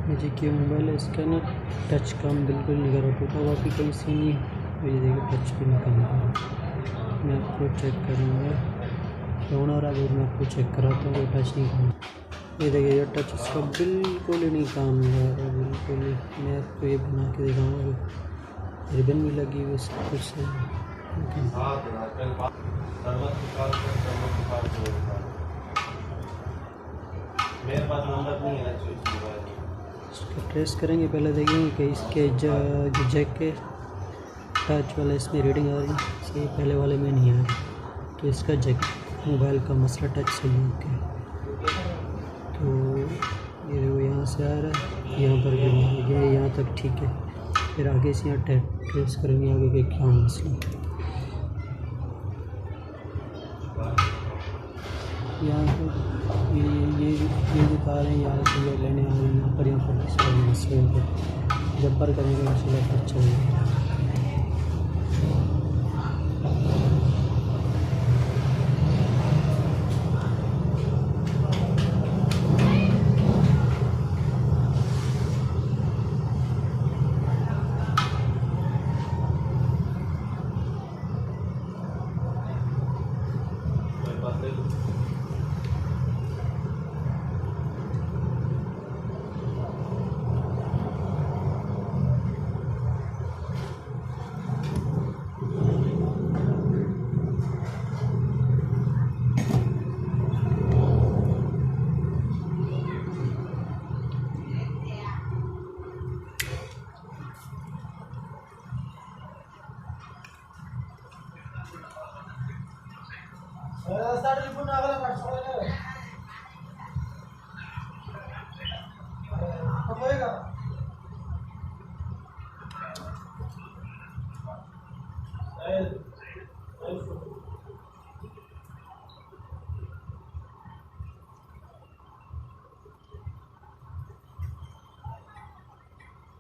ये जी Qmobile है, इसका ना टच काम बिल्कुल नहीं कर रहा, टूटा हुआ भी कहीं से नहीं। ये देखिए टच भी नहीं कर रहा। मैं आपको चेक करूँगा क्यों ना रहा, मैं आपको चेक कराता हूँ। टच नहीं कर रहा, ये देखिए ये टच इसका बिल्कुल ही नहीं काम कर रहा, बिल्कुल ही। मैं आपको ये बना के दिखाऊँगा, रिबन भी लगी हुई, सब कुछ सही है। मेरे पास नंबर नहीं है। इसको ट्रेस करेंगे, पहले देखेंगे कि इसके जो जैक के टच वाला इसमें रीडिंग आ रही है, सही पहले वाले में नहीं आ रही, तो इसका जैक मोबाइल का मसला टच सही है। ओके, तो ये वो यहाँ से आ रहा है, यहाँ पर भी ये यहाँ तक ठीक है। फिर आगे से यहाँ ट्रेस करेंगे आगे के क्या मसला। यहाँ पर ये दिखा रहे हैं, यहाँ से ये लेने आ रहे हैं, यहाँ पर इसका मसले जब पर करेंगे मसला अच्छा होगा।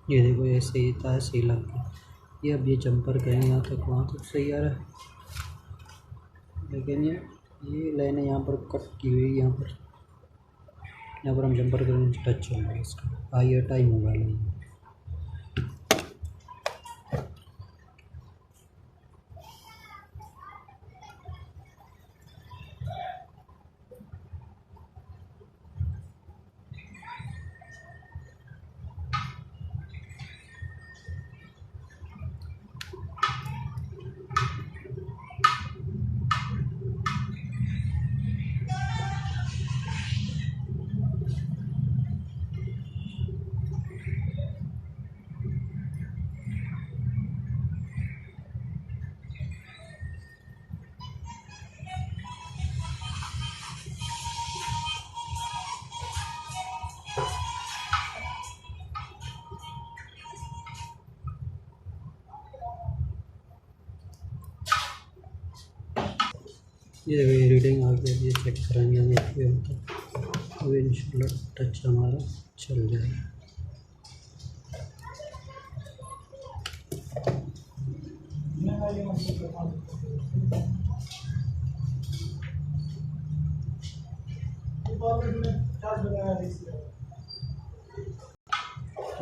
ये देखो ये सही था, सही लग गया। ये अब ये जंपर करें यहाँ तक, वहाँ तक सही आ रहा है, लेकिन ये लाइनें यहाँ पर कट की हुई, यहाँ पर हम जंपर करेंगे टच होगा इसका। i8i मोबाइल है। ये देखो ये रीडिंग आ गया, ये चेक करेंगे हम ये होता है, अब इंशाल्लाह टच हमारा चल जाएगा।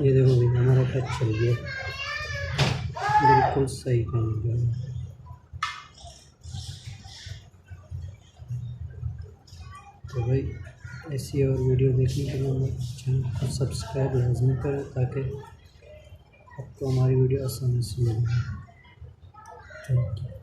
ये देखो भाई हमारा टच चल गया, बिल्कुल सही काम किया। तो भाई ऐसी और वीडियो देखने के लिए हमारे चैनल को सब्सक्राइब लाजमी करें, ताकि आपको हमारी वीडियो आसानी से मिले। Thank you.